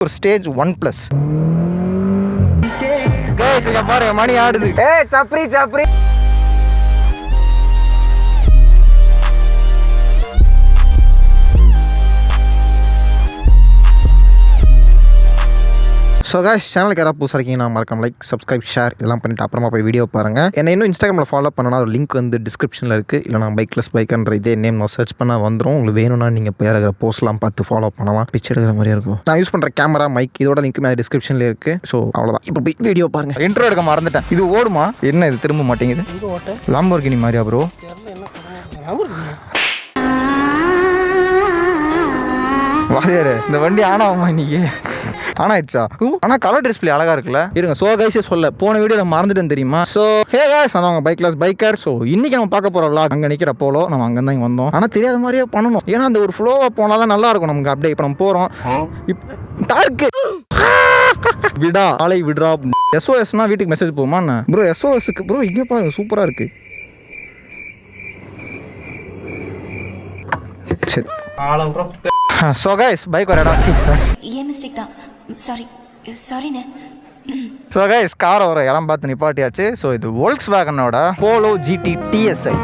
ஒரு ஸ்டேஜ் 1+. பாருங்க மணி ஆடுது. சப்ரி சப்ரி. ஸோ காய்ஸ், சேனலுக்கு யாராவது புதுசாக இருக்கீங்கன்னா மறக்காம லைக், சப்ஸ்கிரைப், ஷேர் இதெல்லாம் பண்ணிவிட்டு அப்புறமா போய் வீடியோ பாருங்கள். என்ன இன்னும் இன்ஸ்டாகிராமில் ஃபாலோ பண்ணனா ஒரு லிங்க் வந்து டிஸ்கிரிப்ஷனில் இருக்குது. இல்லை நான் பைக்லெஸ் பைக்கன்ற இதே நேம் நான் சர்ச் பண்ணால் வந்துடும். உங்களுக்கு வேணும்னா நீங்கள் போய் இருக்கிற போஸ்ட்லாம் பார்த்து ஃபாலோ பண்ணலாம். பிச்சை எடுக்கிற மாதிரியே இருக்கும். நான் யூஸ் பண்ணுற கேமரா, மைக் இதோட லிங்க் மேலே டிஸ்கிரிப்ஷனில் இருக்குது. ஸோ அவ்வளோதான். இப்போ போய் வீடியோ பாருங்கள். இன்ட்ரோ எடுக்க மறந்துட்டேன். இது ஓடுமா? என்ன இது திரும்ப மாட்டேங்குது? லாம்போர்கினி மாதிரியா ப்ரோ? வாதியாரு, இந்த வண்டி ஆன் ஆகுமா இன்னைக்கு? ஆன் ஆயிடுச்சா? ஆனால் கலர் டிஸ்பிளே அழகா இருக்குல்ல. இருங்க, ஸோ கைஸே சொல்ல போன வீடியோ நான் மறந்துட்டேன் தெரியுமா? ஸோ ஹே கைஸ், அவங்க பைக்லெஸ் பைக்கர். ஸோ இன்னைக்கு நம்ம பார்க்க போகிற விளாக் அங்கே நிற்கிற போலோ. நம்ம அங்கே தான் வந்தோம். ஆனால் தெரியாத மாதிரியே பண்ணணும். ஏன்னா அந்த ஒரு ஃப்ளோவாக போனால் தான் நல்லா இருக்கும் நமக்கு. அப்படியே இப்போ நம்ம போகிறோம். டார்க்கு விடா ஆலை விடுறா. SOSனா வீட்டுக்கு மெசேஜ் போகுமா ப்ரோ? SOSக்கு ப்ரோ இங்கே பாருங்க, சூப்பராக இருக்கு. சரி. ஸோ கைஸ், பைக் ஒரு இடம். சார் ஏன் மிஸ்டேக் தான். சாரிண்ணே. ஸோ கைஸ், கார் ஒரு இடம் பார்த்து நிப்பாட்டியாச்சு. ஸோ இது வோல்க்ஸ்வேகனோட போலோ GT TSI.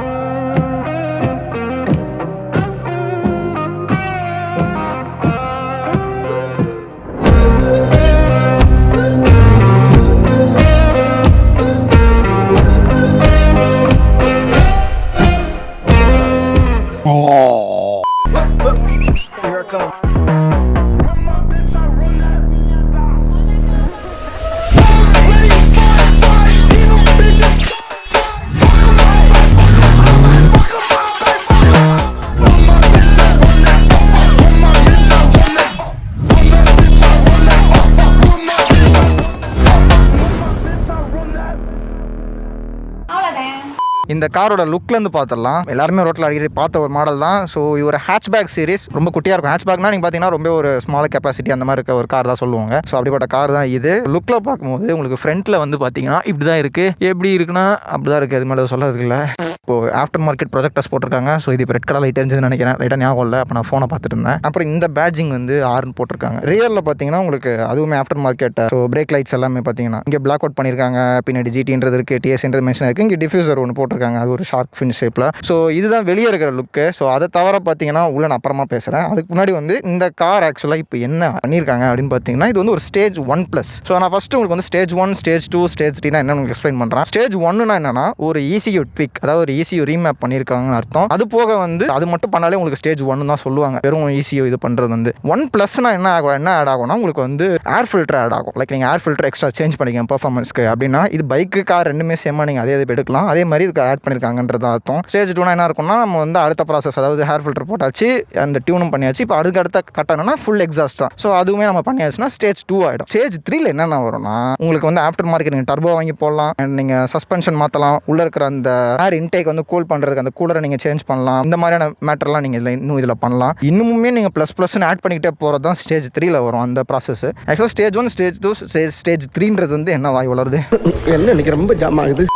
இந்த காரோட லுக்லேருந்து பார்த்துடலாம். எல்லாருமே ரோட்டில் அடிக்கடி பார்த்த ஒரு மாடல் தான். ஸோ இது ஒரு ஹேட்ச்பேக் சீரிஸ். ரொம்ப குட்டியாக இருக்கும். ஹேட்ச்பேக்னா நீங்கள் பார்த்தீங்கன்னா ரொம்ப ஒரு ஸ்மால் கெப்பாசிட்டி அந்த மாதிரி இருக்க ஒரு கார் தான் சொல்லுவாங்க. ஸோ அப்படிப்பட்ட கார் தான் இது. லுக்கில் பார்க்கும்போது உங்களுக்கு ஃப்ரண்ட்டில் வந்து பார்த்தீங்கன்னா இப்படி தான் இருக்குது. எப்படி இருக்குன்னா அப்படி தான் இருக்குது. அது மேலே சொல்கிறதுக்கு இல்லை. இப்போது ஆஃப்டர் மார்க்கெட் ப்ரொஜெக்டர்ஸ் போட்டிருக்காங்க. ஸோ இது இப்போ ரெட் கலர் லைட் எரிஞ்சதுன்னு நினைக்கிறேன். லைட்டாக ஞாபகம் இல்லை. அப்போ நான் ஃபோனை பார்த்துட்டு இருந்தேன். அப்புறம் இந்த பேட்ஜிங் வந்து ஆர்னு போட்டிருக்காங்க. ரியரில் பார்த்தீங்கன்னா உங்களுக்கு அதுவுமே after market. So break lights எல்லாமே பார்த்தீங்கன்னா இங்கே பிளாக் அவுட் பண்ணியிருக்காங்க. பின்னாடி GTன்றது இருக்குது, TSன்றது மென்ஷன் இருக்குது. இங்கே டிஃப்யூசர் ஒன்று போட்டிருக்காங்க. அது ஒரு ஷார்க் ஃபின் ஷேப்பில். ஸோ இதுதான் வெளியே இருக்கிற லுக்கு. ஸோ அதை தவிர பார்த்தீங்கன்னா உள்ள நான் அப்புறமா பேசுகிறேன். அதுக்கு முன்னாடி வந்து இந்த கார் ஆக்சுவலாக இப்போ என்ன பண்ணியிருக்காங்க அப்படின்னு பார்த்தீங்கன்னா இது வந்து ஒரு ஸ்டேஜ் 1+. ஸோ நான் ஃபஸ்ட்டு உங்களுக்கு வந்து ஸ்டேஜ் 1, ஸ்டேஜ் 2, ஸ்டேஜ் 3 என்னன்னு உங்களுக்கு எக்ஸ்பிளைன் பண்ணுறேன். ஸ்டேஜ் 1னா என்னன்னா ஒரு ECU ட்விக், அதாவது ஒரு ECU ரீமேப் பண்ணியிருக்காங்கன்னு அர்த்தம். அது போக வந்து அது மட்டும் பண்ணாலே உங்களுக்கு ஸ்டேஜ் 1 தான் சொல்லுவாங்க. வெறும் ECU இது பண்ணுறது வந்து 1+னா என்ன ஆட் ஆகும்னா உங்களுக்கு வந்து ஏர் ஃபில்டர் ஆட் ஆகும். லைக் நீங்கள் ஏர் ஃபில்டர் எக்ஸ்ட்ரா சேஞ்ச் பண்ணிக்கங்க பெர்ஃபார்மன்ஸ்க்கு அப்படின்னா. இது பைக்கு கார் ரெண்டுமே சேமாக நீங்கள் அதே எடுக்கலாம். அதே மாதிரி இதுக்கு ஆட் பண்ணியிருக்காங்கன்றது அர்த்தம். ஸ்டேஜ் 2 என்ன இருக்கும்னா நம்ம வந்து அடுத்த ப்ராசஸ், அதாவது ஹேர் ஃபில்டர் போட்டாச்சு, அந்த டியூனும் பண்ணியாச்சு. இப்போ அதுக்கு அடுத்த கட்டணும்னா ஃபுல் எக்ஸாஸ்ட் தான். ஸோ அதுவுமே நம்ம பண்ணியாச்சுன்னா ஸ்டேஜ் 2 ஆகிடும். ஸ்டேஜ் 3ல என்னென்ன வரும்னா உங்களுக்கு வந்து ஆஃப்டர் மார்க்கெட் நீங்கள் டர்போ வாங்கி போடலாம், அண்ட் நீங்கள் சஸ்பென்ஷன் மாற்றலாம், உள்ளே இருக்கிற அந்த ஏர் இன்டேக் வந்து கூல் பண்ணுறதுக்கு அந்த கூலரை நீங்கள் சேஞ்ச் பண்ணலாம். இந்த மாதிரியான மேட்டர்லாம் நீங்கள் இதில் பண்ணலாம். இன்னுமே நீங்கள் ++ன்னு ஆட் பண்ணிக்கிட்டே போகிறது தான் ஸ்டேஜ் 3ல வரும் அந்த ப்ராசஸ். ஆக்சுவலாக ஸ்டேஜ் 1, ஸ்டேஜ் 2, ஸ்டேஜ் 3ன்றது வந்து என்ன வாய் வளருது என்ன எனக்கு ரொம்ப ஜாம் ஆகுது.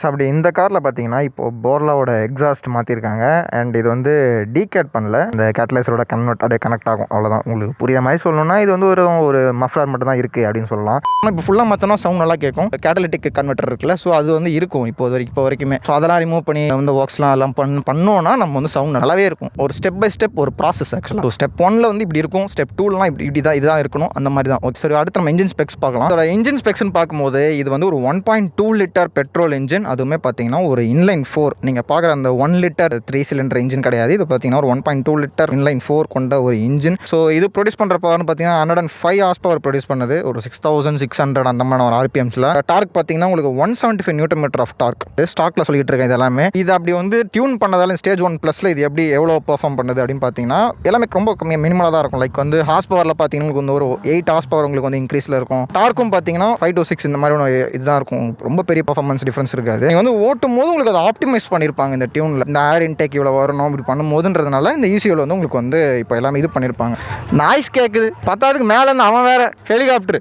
அப்படி இந்த காரில் பார்த்தீங்கன்னா இப்போ போர்லாவோட எக்ஸாஸ்ட் மாற்றிருக்காங்க. அண்ட் இது வந்து டீகேட் பண்ணல, இந்த கேட்டலைசரோட அப்படியே கனெக்ட் ஆகும். அவ்வளோதான். உங்களுக்கு புரியுற மாதிரி சொல்லணும்னா இது வந்து ஒரு மஃப்ளர் மட்டும் தான் இருக்குது அப்படின்னு சொல்லலாம். ஆனால் இப்போ ஃபுல்லாக மாற்றினா சவுண்ட் நல்லா கேட்கும். கேட்டலிட்டிக் கன்வெர்ட்டர் இருக்குல்ல, ஸோ அது வந்து இருக்கும் இப்போ வரைக்குமே. ஸோ அதெல்லாம் ரிமூவ் பண்ணி வந்து ஒர்க்ஸ்லாம் எல்லாம் பண்ணோன்னா நம்ம வந்து சவுண்ட் நல்லாவே இருக்கும். ஒரு ஸ்டெப் பை ஸ்டெப் ஒரு ப்ராசஸ் ஆக்சுவலாக. ஸ்டெப் 1ல வந்து இப்படி இருக்கும், ஸ்டெப் 2லாம் இப்படி தான் இதுதான் இருக்கணும், அந்த மாதிரி தான். ஓகே, சரி, அடுத்து நம்ம இன்ஜின் ஸ்பெக்ஸ் பார்க்கலாம். அதோட இன்ஜின் ஸ்பெக்ஸ்ன்னு பார்க்கும்போது இது வந்து ஒரு 1.2 லிட்டர் பெட்ரோல் இன்ஜின். அதுவுமே பார்த்தீங்கன்னா ஒரு இன்லைன் 4. நீங்கள் பார்க்குற அந்த 1 லிட்டர் 3 சிலிண்டர் இன்ஜின் கிடையாது. இது பார்த்தீங்கன்னா ஒரு 1.2 லிட்டர் இன்லைன் 4 கொண்ட ஒரு இன்ஜின். ஸோ இது ப்ரொடியூஸ் பண்ணுற பவர்னு பார்த்தீங்கன்னா 105 ஹார்ஸ் பவர் ப்ரொடியூஸ் பண்ணுது. ஒரு 6600 அந்த மாதிரி ஒரு RPMஸில். டார்க் பார்த்தீங்கன்னா உங்களுக்கு 175 நியூட்டன் ஆஃப் டார்க். ஸ்டாக்ல சொல்லிட்டு இருக்கேன். இது எல்லாமே இது அப்படி வந்து டியூன் பண்ணதால ஸ்டேஜ் 1+ல இது எப்படி எவ்வளோ பெர்ஃபார்ம் பண்ணுது அப்படின்னு பார்த்தீங்கன்னா எல்லாமே ரொம்ப கம்மியாக மினிமலாக தான் இருக்கும். லைக் வந்து ஹார்ஸ் பவரில் பார்த்தீங்கன்னா உங்களுக்கு வந்து ஒரு 8 ஹார்ஸ் பவர் உங்களுக்கு வந்து இன்க்ரீஸில் இருக்கும். டார்க்கும் பார்த்தீங்கன்னா 5 to 6 இந்த மாதிரி இதுதான் இருக்கும். ரொம்ப பெரிய பெர்ஃபார்மன்ஸ் டிஃபரன்ஸ் இருக்காது. நீங்கள் வந்து ஓட்டும் போது உங்களுக்கு அதை ஆப்டிமைஸ் பண்ணியிருப்பாங்க இந்த டியூனில். இந்த ஏர் இன்டேக் இவ்வளோ வரணும் இப்படி பண்ணும்போதுன்றதுனால இந்த ECUவில் வந்து உங்களுக்கு வந்து இப்போ எல்லாமே இது பண்ணியிருப்பாங்க. நாய்ஸ் கேட்குது, பத்தாவதுக்கு மேலே இருந்து அவன் வேற ஹெலிகாப்டர்.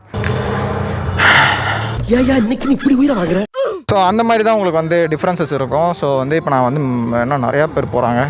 ஸோ அந்த மாதிரி தான் உங்களுக்கு வந்து டிஃப்ரென்சஸ் இருக்கும். ஸோ வந்து இப்போ நான் வந்து இன்னும் நிறையா பேர் போகிறாங்க.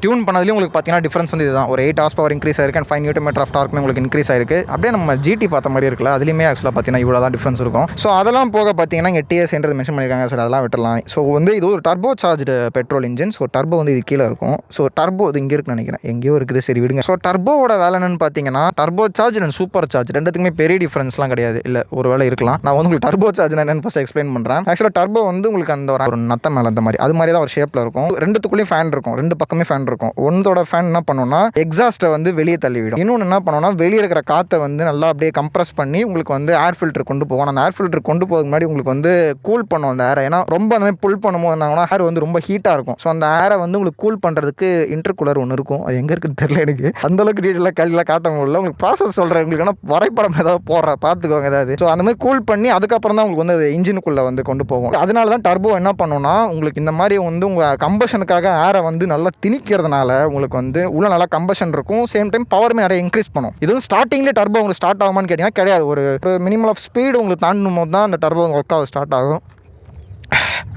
டியூன் பண்ணதுலேயும் உங்களுக்கு பார்த்தீங்கன்னா டிஃப்ரென்ஸ் வந்து இதுதான். ஒரு 8 horsepower இன்க்ரீஸ் ஆயிருக்கு அண்ட் 5 Nm ஆஃப் டார்க்குமே உங்களுக்கு இன்க்ரீஸ் ஆயிருக்கு. அப்படியே நம்ம ஜிடி பார்த்த மாதிரி இருக்குல்ல, அதுலேயுமே ஆக்சுவலாக பார்த்தீங்கன்னா இவ்வளோ தான் டிஃப்ரென்ஸ் இருக்கும். ஸோ அதெல்லாம் போக பார்த்தீங்கன்னா இங்கே TSன்றது மென்ஷன் பண்ணியிருக்காங்க. சார் அதெல்லாம் விட்டுலாம். ஸோ வந்து இது ஒரு turbo charged petrol engine. So turbo வந்து இது கீழே இருக்கும். ஸோ டர்போ இது இங்கே இருக்குன்னு நினைக்கிறேன், எங்கேயோ இருக்குது, சரி விடுங்க. ஸோ டர்போவோட வேலை என்னன்னு பார்த்தீங்கன்னா turbo charge and super charge ரெண்டுத்துக்குமே பெரிய டிஃப்ரென்ஸ்லாம் கிடையாது. இல்லை ஒரு வேலை இருக்கலாம். நான் வந்து உங்களுக்கு டர்போ சார்ஜ் என்னன்னு ஃபஸ்ட் எக்ஸ்பிளைன் பண்ணுறேன். ஆக்சுவலாக டர்போ வந்து உங்களுக்கு அந்த ஒரு நத்த மேலே அந்த மாதிரி அது மாதிரி தான் ஒரு ஷேப்பில் இருக்கும். ரெண்டுத்துக்குள்ளேயும் ஃபேன் இருக்கும், ரெண்டு பக்கமே ஃபேன் இருக்கும். ஒன்றோட ஃபேன் என்ன பண்ணுன்னா எக்ஸாஸ்ட்டை வந்து வெளியே தள்ளிவிடும். இன்னொன்று என்ன பண்ணுன்னா வெளியே இருக்கிற காற்றை வந்து நல்லா அப்படியே கம்ப்ரஸ் பண்ணி உங்களுக்கு வந்து ஏர் ஃபில்டர் கொண்டு போகும். அந்த ஏர் ஃபில்டர் கொண்டு போகிறதுக்கு முன்னாடி உங்களுக்கு வந்து கூல் பண்ணும் அந்த ஏரை. ஏன்னா ரொம்ப அந்த மாதிரி புல் பண்ணும்போது என்னாங்கன்னா ஏர் வந்து ரொம்ப ஹீட்டாக இருக்கும். ஸோ அந்த ஏரை வந்து உங்களுக்கு கூல் பண்ணுறதுக்கு இன்டர்கூலர் ஒன்று இருக்கும். அது எங்கே இருக்குன்னு தெரியல எனக்கு, அந்தளவுக்கு டீட்டெயிலாக கையில் காட்ட முடியல. உங்களுக்கு ப்ராசஸ் சொல்கிறேன் உங்களுக்கு, ஆனால் வரைபடம் ஏதாவது போடுறேன் பார்த்துக்கோங்க ஏதாவது. ஸோ அந்த மாதிரி கூல் பண்ணி அதுக்கப்புறம் தான் உங்களுக்கு வந்து அது இன்ஜினுக்குள்ளே வந்து கொண்டு போகும். அதனால தான் டர்போ என்ன பண்ணுன்னா உங்களுக்கு இந்த மாதிரி வந்து உங்கள் கம்பஷனுக்காக ஏரை வந்து நல்லா திணிக்கிறதுனால உங்களுக்கு வந்து உள்ள நல்லா கம்பஷன் இருக்கும். சேம் டைம் பவருமே நிறைய இன்க்ரீஸ் பண்ணும். இது வந்து ஸ்டார்டிங்லேயே டர்போ உங்களுக்கு ஸ்டார்ட் ஆகுமான்னு கேட்டிங்கன்னா கிடையாது. ஒரு மினிமம் ஆஃப் ஸ்பீடு உங்களுக்கு தாண்டும் போது தான் அந்த டர்போ ஒர்க் ஆக ஸ்டார்ட் ஆகும்.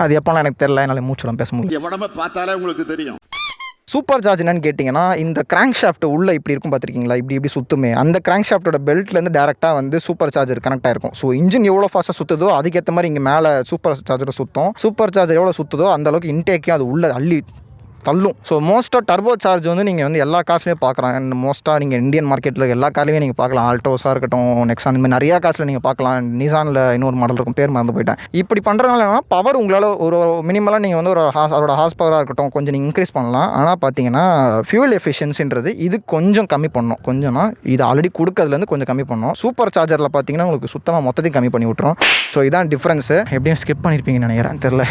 அது எப்போலாம் எனக்கு தெரியல, என்னால் மூச்செல்லாம் பேச முடியல. உடம்பை பார்த்தாலே உங்களுக்கு தெரியும். சூப்பர் சார்ஜ் என்னன்னு கேட்டிங்கன்னா இந்த கிராங்க் ஷாஃப்ட் உள்ள இப்படி இருக்கும் பார்த்துருக்கீங்களா, இப்படி சுற்றுமே. அந்த கிராங்க் ஷாஃப்ட்டோட பெல்ட்லேருந்து டேரெக்டாக வந்து சூப்பர் சார்ஜர் கனெக்ட் ஆயிருக்கும். ஸோ இன்ஜின் எவ்வளோ ஃபாஸ்ட்டாக சுற்றுதோ அதுக்கேற்ற மாதிரி இங்கே மேலே சூப்பர் சார்ஜரை சுற்றும். சூப்பர் சார்ஜர் எவ்வளோ சுற்றுதோ அந்தளவுக்கு இன்டேக்கையும் அது உள்ள அள்ளி தள்ளும். ஸோ மோஸ்ட்டாக டர்போ சார்ஜ் வந்து நீங்கள் வந்து எல்லா காசுலேயும் பார்க்கலாம். அண்ட் மோஸ்ட்டாக நீங்கள் இந்தியன் மார்க்கெட்டில் எல்லா கார்லையும் நீங்கள் பார்க்கலாம். ஆல்ட்ரோஸாக இருக்கட்டும், நெக்ஸான், இந்த மாதிரி நிறையா காசில் நீங்கள் பார்க்கலாம். நிசானில் இன்னொரு மாடல் இருக்கும், பேர் மறந்து போயிட்டேன். இப்படி பண்ணுறதுனால என்னன்னா பவர் உங்களால் ஒரு மினிமலாக நீங்கள் வந்து அதோட ஹார்ஸ் பவராக இருக்கட்டும் கொஞ்சம் நீங்கள் இன்க்ரீஸ் பண்ணலாம். ஆனால் பார்த்தீங்கன்னா ஃபியூல் எஃபிஷியன்சின்றது இது கொஞ்சம் கம்மி பண்ணணும். கொஞ்சம்னா இது ஆல்ரெடி கொடுக்கறதுலேருந்து கொஞ்சம் கம்மி பண்ணணும். சூப்பர் சார்ஜரில் பார்த்தீங்கன்னா உங்களுக்கு சுத்தமாக மொத்தத்தையும் கம்மி பண்ணி விட்டுரும். ஸோ இதான் டிஃப்ரென்ஸு. எப்படியும் ஸ்கிப் பண்ணியிருப்பீங்கன்னு நினைக்கிறேன், தெரில.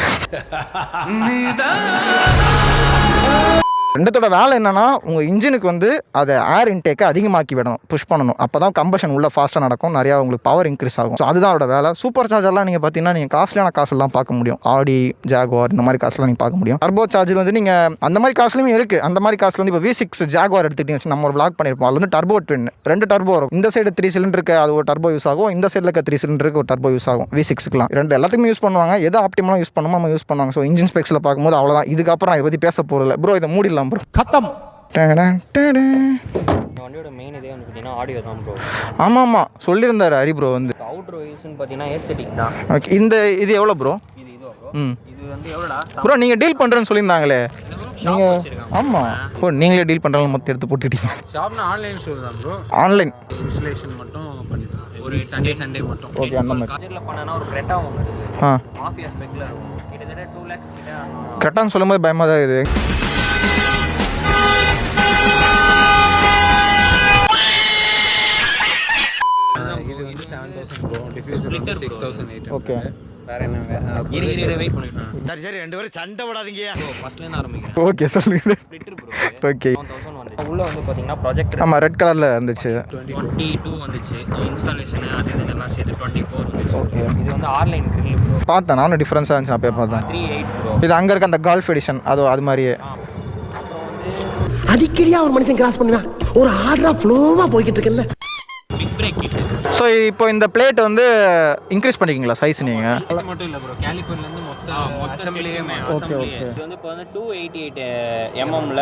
ரெண்டத்தோட வேலை என்னன்னா உங்கள் இன்ஜினுக்கு வந்து அதை ஏர் இன்டேக்கை அதிகமாக்கி விடணும், புஷ் பண்ணணும். அப்போ தான் கம்பஷன் உள்ள ஃபாஸ்ட்டாக நடக்கும், நிறையா உங்களுக்கு பவர் இன்க்ரீஸ் ஆகும். ஸோ அதுதான் அதோட வேலை. சூப்பர் சார்ஜர்லாம் நீங்கள் பார்த்தீங்கன்னா நீங்கள் காஸ்ட்லியான காசுலாம் பார்க்க முடியும். ஆடி, ஜாகுவார் இந்த மாதிரி காசுலாம் நீங்கள் பார்க்க முடியும். டர்போ சார்ஜர் வந்து நீங்கள் அந்த மாதிரி காசுலையுமே இருக்குது. அந்த மாதிரி காசில் வந்து இப்போ V6 ஜாகுவார் எடுத்துக்கிட்டீங்க, நம்ம ஒரு vlog பண்ணியிருப்போம். அது வந்து டர்போ ட்வின், 2 டர்போ வரும். இந்த சைடு 3 சிலிண்டருக்கு அது ஒரு டர்போ யூஸ் ஆகும், இந்த சைடில் இருக்க 3 சிலிண்டருக்கு ஒரு டர்போ யூஸ் ஆகும். V6க்குலாம் ரெண்டு எல்லாத்துக்குமே யூஸ் பண்ணுவாங்க. எது ஆப்டிமலாக யூஸ் பண்ணுமோ நம்ம யூஸ் பண்ணுவாங்க. ஸோ இன்ஜின் ஸ்பெக்ஸில் பார்க்கும்போது அவ்வளோதான். இதுக்கப்புறம் நான் இதை பற்றி பேச போகிறதில்ல. ப்ரோ இதை மூடிடலாம் ப்ரோ. கத்தம். வண்டியோட மெயின் இதே வந்து பார்த்தீங்கன்னா ஆடியோ தான் ப்ரோ. ஆமாம் சொல்லியிருந்தாரு ஹரி ப்ரோ வந்து. அவுட்ரு வைஸ்ன்னு பார்த்தீங்கன்னா ஏஸ்தட்டிக் தான். ஓகே, இது எவ்வளோ ப்ரோ? இது இதுவா ப்ரோ? ம், இது வந்து எவ்வளோடா ப்ரோ நீங்கள் டீல் பண்ணுறேன்னு சொல்லியிருந்தாங்களே நீங்கள்? ஆமாம், ஓ நீங்களே டீல் பண்ணுறாங்க மொத்தம் எடுத்து போட்டுட்டீங்க. ஷாப்னா ஆன்லைன் ஸ்டோர் தான் ப்ரோ. ஆன்லைன் இன்ஸ்டலேஷன் மட்டும் பண்ணிடுறோம். ஒரு சண்டே மட்டும். ஓகே, அந்த மாதிரி. கார்ல பண்ணனா ஒரு கிரெட்டா ஒன்று இருக்குது. ஆ, மாஃபியா ஸ்பெக்ல இருக்கும். கிட்டத்தட்ட 2 lakhs கிட்ட. கரெக்டாக சொல்லும்போது பயமாக தான் இது. இது 7000 ப்ரோ. டிஃப்யூசர் வந்து 6800. ஓகே, வேற என்ன இரு வெயிட் பண்ணிட்டேன். சரி ரெண்டு பேரும் சண்டை விடாதீங்க. ப்ரோ ஃபர்ஸ்ட்ல இருந்து ஆரம்பிக்கிறேன். ஓகே சொல்லுங்க. Splitter bro. ஓகே, 1000 வந்துச்சு. உள்ள வந்து பாத்தீங்கன்னா ப்ரொஜெக்டர். ஆமாம் ரெட் கலரில் இருந்துச்சு. 22 வந்துச்சு. இன்ஸ்டாலேஷன் அது இதெல்லாம் சேர்த்து 24 வந்துச்சு. ஓகே, இது வந்து ஆன்லைன் கிரில் ப்ரோ. பார்த்தேன் நானும் டிஃப்ரென்ஸாக இருந்துச்சு, அப்போ பார்த்தேன். 38 ப்ரோ. இது அங்கே இருக்க அந்த கால்ஃப் எடிஷன் அது மாதிரியே. அடிக்கடியா ஒரு மனுஷன் கிராஸ் பண்ணுவேன். ஒரு ஆர்டரா ஃப்ளோவா போய்கிட்டு இருக்கேன்ல. Big break kit. ஸோ இப்போ இந்த பிளேட் வந்து இன்க்ரீஸ் பண்ணிக்கிங்களா சைஸ் நீங்கள்? இது மட்டும் இல்ல ப்ரோ, கேலிப்பர்ல இருந்து மொத்த அசெம்பிளியே. Okay okay. இது வந்து இப்போ வந்து 288 mmல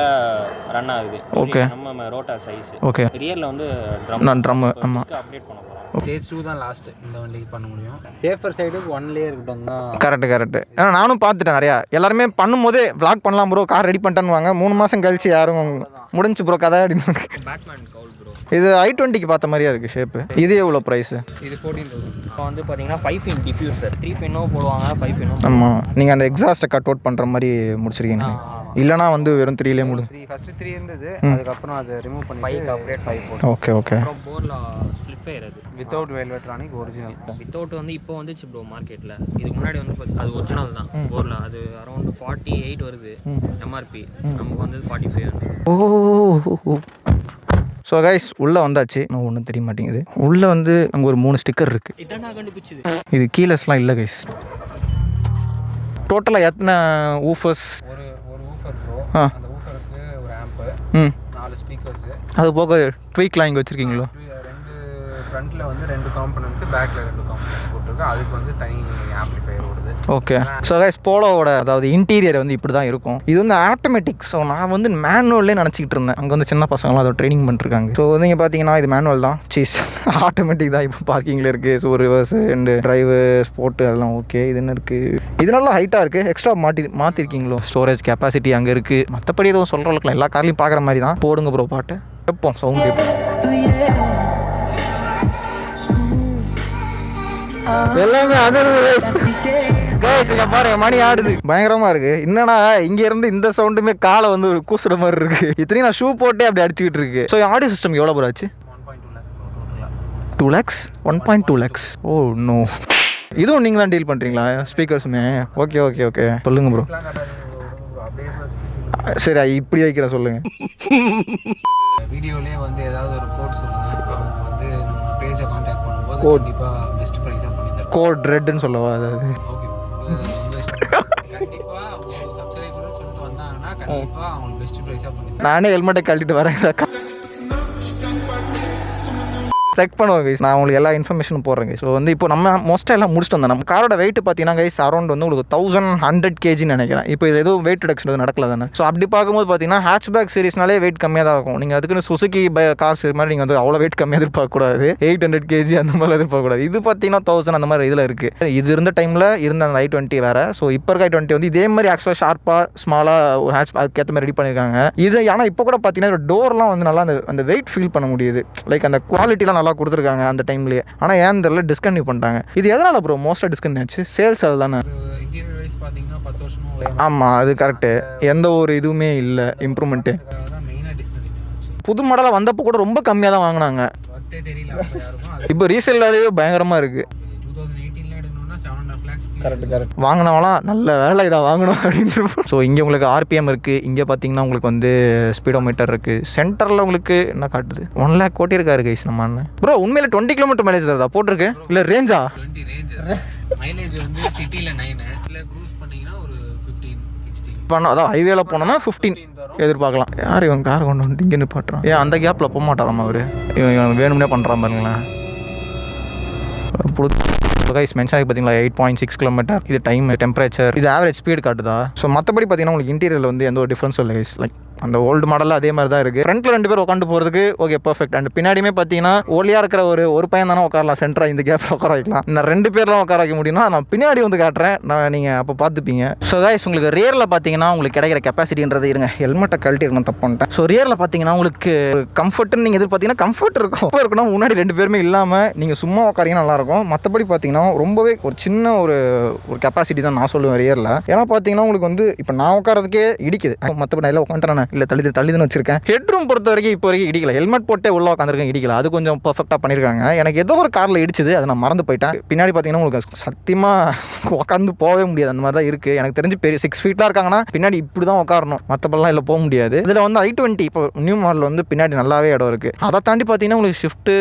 ரன் ஆகுது. ஓகே. நம்ம ரோட்டார் சைஸ். ஓகே, ரியர்ல வந்து நான் ட்ரம் ஆமாம். அப்டேட் பண்ண போறோம். ஸ்டேஜ் 2 தான் லாஸ்ட் இந்த வண்டிக்கு பண்ண முடியும். சேஃபர் சைடுக்கு 1 லேயர் இருக்கட்டும் தான். கரெக்ட். ஏன்னா நானும் பார்த்துட்டேன் நிறையா. எல்லாருமே பண்ணும்போதே vlog பண்ணலாம் ப்ரோ, கார் ரெடி பண்ணிட்டேன்னு 3 மாதம் கழிச்சு யாரும் முடிஞ்சு ப்ரோ கதை அப்படின்னு. பேட்மேன் கவுல் ப்ரோ. இது i20க்கு பார்த்த மாதிரியா இருக்குது ஷேப்பு. இது எவ்வளோ ப்ரைஸு? இது 14000. இப்போ வந்து பார்த்தீங்கன்னா 5 ஃபின் டிஃப்யூசர் 3 ஃபின்னும் போடுவாங்க, 5 ஃபின்னும். ஆமாம், நீங்கள் அந்த எக்ஸாஸ்ட்டை கட் அவுட் பண்ணுற மாதிரி முடிச்சிருக்கீங்க. இல்லைனா வந்து வெறும் 3லே முடியும். ஃபர்ஸ்ட் 3 இருந்தது, அதுக்கப்புறம் அதை ரிமூவ் பண்ணி 5 அப்டேட் 5 போட்டு. ஓகே. அப்புறம் போர்ல ஸ்ப்ளிட் ஃபயர் அது வித்தவுட் வெல்வெட்ரானிக் ஒரிஜினல். வித்தவுட் வந்து இப்போ வந்துச்சு ப்ரோ மார்க்கெட்டில். இதுக்கு முன்னாடி வந்து அது ஒரிஜினல் தான் போர்ல. அது அரௌண்ட் 48 வருது எம்ஆர்பி. நமக்கு வந்து 45. ஓ. ஸோ கைஸ் உள்ளே வந்தாச்சு. ஒன்றும் தெரிய மாட்டேங்குது. உள்ளே வந்து அங்கே ஒரு 3 ஸ்டிக்கர் இருக்குது. இது கீழஸ்லாம் இல்லை கைஸ். டோட்டலாக எத்தனை ஊஃபர்ஸ்? ஒரு ஊஃபர் ப்ரோ. அந்த ஊஃபருக்கு ஒரு ஆம்ப், 4 ஸ்பீக்கர்ஸ். அது போக ட்வீக்லாம் இங்கே வச்சுருக்கீங்களோ? ஃப்ரண்ட்டில் வந்து 2 காம்பனன்ட்ஸ், பேக்கில் 2 காம்பனன்ட்ஸ் போட்டிருக்கு. அதுக்கு வந்து தனி ஆம்ப்ளிஃபையர் வருது. ஓகே. ஸோ கைஸ் போலோவோட அதாவது இன்டீரியர் வந்து இப்படி தான் இருக்கும். இது வந்து ஆட்டோமேட்டிக். ஸோ நான் வந்து மேனுவல்லே நினச்சிக்கிட்டு இருந்தேன். அங்கே வந்து சின்ன பசங்களாம் அதை ட்ரைனிங் பண்ணிருக்காங்க. ஸோ வந்து நீங்கள் பார்த்தீங்கன்னா இது மேனுவல் தான், சீஸ் ஆட்டோமேட்டிக் தான். இப்போ பார்க்கிங்கில் இருக்குது. So reverse and drive sport அதெல்லாம் ஓகே. இது என்ன இருக்குது, இது நல்லா ஹைட்டாக இருக்குது. எக்ஸ்ட்ரா மாற்றிருக்கீங்களோ, ஸ்டோரேஜ் கெப்பாசிட்டி அங்கே இருக்குது. மற்றபடி எதுவும் சொல்கிற அளவுக்கு எல்லா கார்லையும் பார்க்குற மாதிரி தான். போடுங்க ப்ரோ பாட்டு, வைப்போம் சவுண்ட் கேட்போம். எல்லாமே அது பாருங்க, மணி ஆடுது, பயங்கரமா இருக்கு. என்னன்னா இங்க இருந்து இந்த சவுண்டுமே காலை வந்து ஒரு கூசுற மாதிரி இருக்கு. இத்தனையும் நான் ஷூ போட்டே அப்படி அடிச்சுக்கிட்டு இருக்கு. ஸோ ஆடியோ சிஸ்டம் எவ்வளோ ப்ரோ ஆச்சு? 2 lakhs 1.2 lakhs. ஓ நோ, இதுவும் நீங்களாம் டீல் பண்ணுறீங்களா ஸ்பீக்கர்ஸுமே? ஓகே ஓகே ஓகே, சொல்லுங்க ப்ரோ. சரி இப்படி வைக்கிறேன், சொல்லுங்க. வீடியோலேயே வந்து ஏதாவது ஒரு கோட் சொல்லுங்க, அவங்க வந்து நம்ம பேஜை கான்டாக்ட் பண்ணும்போது கண்டிப்பாக பெஸ்ட் ப்ரைஸாக பண்ணி தரேன். கோட் ரெட்னு சொல்லவா? அதாவது ஓகே, கண்டிப்பாக ஒரு சப்ஸ்கிரைபர் சொல்லிட்டு வந்தாங்கன்னா கண்டிப்பாக அவங்களுக்கு பெஸ்ட் ப்ரைஸாக பண்ணி தரேன். நானே ஹெல்மெட்டை கழட்டிட்டு வரேன், செக் பண்ணுவோம் கைஸ். நான் உங்களுக்கு எல்லா இன்ஃபர்மேஷனும் போடுறேன் கைஸ். ஸோ வந்து இப்போ நம்ம மோஸ்ட்டாக எல்லாம் முடிச்சுட்டு வந்தோம். நம்ம காரோட வெயிட் பார்த்தீங்கன்னா கைஸ் அரௌண்ட் வந்து உங்களுக்கு 1100 kg நினைக்கிறேன். இப்போ இது எதுவும் வெயிட் ரிடக்ஷன் எதுவும் நடக்கல தானே. ஸோ அப்படி பார்க்கும்போது பார்த்தீங்கன்னா ஹேட்ச்பேக் சீரிஸ்னாலே வெயிட் கம்மியாக தான் இருக்கும். நீங்கள் அதுக்குன்னு சுசுகி கார்ஸ் மாதிரி நீங்கள் வந்து அவ்வளோ வெயிட் கம்மியாக எதிர்பார்க்கக்கூடாது. 800 kg அந்த மாதிரி எதிர்பார்க்கக்கூடாது. இது பார்த்தீங்கன்னா 1000 அந்த மாதிரி இதில் இருக்குது. இது இருந்த டைமில் இருந்த அந்த i20 வேறு. ஸோ இப்போ இருக்க i20 வந்து இதே மாதிரி ஆக்சுவலாக ஷார்ப்பாக ஸ்மாலாக ஒரு ஹேட்ச்பேக் ஏற்ற மாதிரி ரெடி பண்ணியிருக்காங்க. இது ஆனால் இப்போ கூட பார்த்தீங்கன்னா டோர்லாம் வந்து நல்லா அந்த வெயிட் ஃபீல் பண்ண முடியுது. லைக் அந்த குவாலிட்டிலாம் நல்லா கொடுத்துருக்காங்க அந்த டைம்லேயே. ஆனால் ஏன் தெரியல டிஸ்கன்டினியூ பண்ணிட்டாங்க. இது எதனால் ப்ரோ மோஸ்ட்டாக டிஸ்கன்டினியூ ஆச்சு? சேல்ஸ் அது தானே. இன்டீரியர் வைஸ் பார்த்தீங்கன்னா 10 வருஷமும். ஆமாம் அது கரெக்டு. எந்த ஒரு இதுவுமே இல்லை இம்ப்ரூவ்மெண்ட்டு. மெயினாக டிஸ்கன்டினியூ ஆச்சு. புது மாடலாக வந்தப்போ கூட ரொம்ப கம்மியாக தான் வாங்கினாங்க. வர்த்தே தெரியல யாருக்கும். இப்போ ரீசேலாலேயே பயங்கரமாக இருக்குது. 2018 எடுக்கணும்னா 7.5 lakhs. கரெக்ட் வாங்கினவங்களாம் நல்ல வேலை இதாக வாங்கணும் அப்படின்ற. ஸோ இங்கே உங்களுக்கு RPM இருக்குது. இங்கே பார்த்தீங்கன்னா உங்களுக்கு வந்து ஸ்பீடோமீட்டர் இருக்குது. சென்டரில் உங்களுக்கு என்ன காட்டுது? 1 lakh கோட்டியிருக்காரு கைஸ் நம்ம அண்ணன். ப்ரோ உண்மையில 20 km மைலேஜ் தான் போட்டிருக்கு, இல்லை ரேஞ்சா? 20 ரேஞ்ச். மைலேஜ் வந்து சிட்டியில் 9, இல்லை க்ரூஸ் பண்ணிங்கன்னா ஒரு 15-16 பண்ணோம். அதான் ஹைவேல போனோம்னா 15 எதிர்பார்க்கலாம். யார் இவன் கார் கொண்டு வந்துட்டு இங்கே நிப்பாட்டுறான்? ஏன் அந்த கேப்பில் போக மாட்டாராம்மா அவர்? இவன் வேணும்னே பண்ணுறான் பாருங்களேன். கைஸ் மென்ஷன் ஆகி பார்த்தீங்களா 8.6 km. இது டைம், டெம்பரேச்சர், இது ஆவரேஜ் ஸ்பீடு காட்டுதா? ஸோ மற்றபடி பார்த்தீங்கன்னா உங்களுக்கு இன்டீரியரில் வந்து எந்த ஒரு டிஃப்ரென்ஸும் இல்லை கைஸ். லைக் அந்த ஓல்டு மாடலில் அதே மாதிரி தான் இருக்குது. ஃப்ரண்ட்டில் 2 பேர் உட்காந்து போகிறதுக்கு ஓகே பர்ஃபெக்ட். அண்ட் பின்னாடியுமே பார்த்தீங்கன்னா ஒல்லியாக இருக்கிற ஒரு பையன் தானே உட்காரலாம் சென்டராக, இந்த கேப்பில் உட்கார வைக்கலாம். நான் 2 பேர்லாம் உட்கார வைக்க முடியும்னா நான் பின்னாடி வந்து காட்டுறேன், நான் நீங்கள் அப்போ பார்த்துப்பீங்க. ஸோ கைஸ் உங்களுக்கு ரியரில் பார்த்தீங்கன்னா உங்களுக்கு கிடைக்கிற கெப்பாசிட்டின்றது இருங்க ஹெல்மெட்டை கழட்டி இருக்கணும், தப்பு பண்ணிட்டேன். ஸோ ரியரில் பார்த்தீங்கன்னா உங்களுக்கு கம்ஃபர்ட்னு நீங்கள் எதிர்பார்த்தீங்கன்னா கம்ஃபர்ட் இருக்கும். இப்போ இருக்கணும் முன்னாடி 2 பேருமே இல்லாமல் நீங்கள் சும்மா உட்காரிங்கன்னா நல்லாயிருக்கும். மற்றபடி பார்த்தீங்கன்னா ரொம்பவே ஒரு சின்ன ஒரு கெப்பாசிட்டி தான் நான் சொல்லுவேன் ரியரில். ஏன்னா பார்த்தீங்கன்னா உங்களுக்கு வந்து இப்போ நான் உட்காரதுக்கே இடிக்குது. மற்றபடி நான் எல்லாம் உட்காந்துட்டேன், இல்லை தள்ளிதுன்னு வச்சிருக்கேன். ஹெட்ரூம் பொறுத்த வரைக்கும் இப்போ வரைக்கும் இடிக்கல. ஹெல்மெட் போட்டே உள்ள உட்காந்துருக்கேன், இடிக்கல. அது கொஞ்சம் பர்ஃபெக்டாக பண்ணியிருக்காங்க. எனக்கு ஏதோ ஒரு காரில் இடிச்சுது, அதை நான் மறந்து போயிட்டேன். பின்னாடி பார்த்தீங்கன்னா உங்களுக்கு சத்தியமாக உட்காந்து போகவே முடியாது, அந்த மாதிரி தான் இருக்குது. எனக்கு தெரிஞ்சு பெரிய 6 feetலாம் இருக்காங்கன்னா பின்னாடி இப்படி தான் உட்காரணும், மற்றபடிலாம் இல்லை போக முடியாது. இதில் வந்து i20 இப்போ நியூ மாடல் வந்து பின்னாடி நல்லாவே இடம் இருக்குது. அதை தாண்டி பார்த்தீங்கன்னா உங்களுக்கு ஷிஃப்ட்டு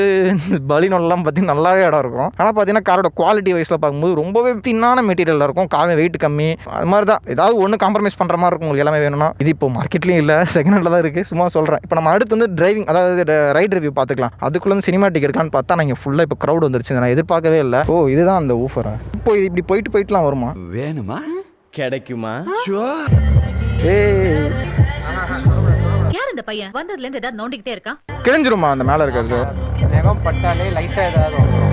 பலினோலாம் பார்த்தீங்கன்னா நல்லாவே இடம் இருக்கும். ஆனால் பார்த்தீங்கன்னா காரோட குவாலிட்டி வைஸில் பார்க்கும்போது ரொம்பவே தின்னான மெட்டீரியலில் இருக்கும். கார் வெயிட் கம்மி, அது மாதிரி தான். ஏதாவது ஒன்று காம்ப்ரமைஸ் பண்ணுற மாதிரி இருக்கும் உங்களுக்கு எல்லாமே வேணும்னா. இது இப்போ மார்க்கெட்லேயும் இல்லை, செகண்ட் ஹேண்டில் தான் இருக்குது. சும்மா சொல்கிறேன். இப்போ நம்ம அடுத்து வந்து டிரைவிங், அதாவது ரைட் ரிவ்யூ பார்த்துக்கலாம். அதுக்குள்ளே வந்து சினிமாட்டிக் இருக்கான்னு பார்த்தா நான் இங்கே ஃபுல்லாக இப்போ க்ரௌட் வந்துருச்சு, நான் எதிர்பார்க்கவே இல்லை. ஓ இதுதான் அந்த ஊஃபரா? இப்போ இது இப்படி போயிட்டுலாம் வருமா? வேணுமா? கிடைக்குமா? யார் இந்த பையன்? வந்ததுல இருந்து ஏதாவது நோண்டிக்கிட்டே இருக்கான். கிழிஞ்சிருமா அந்த மேலே இருக்கிறது? நகம் பட்டாலே லைட்டாக ஏதாவது வந்துடும்.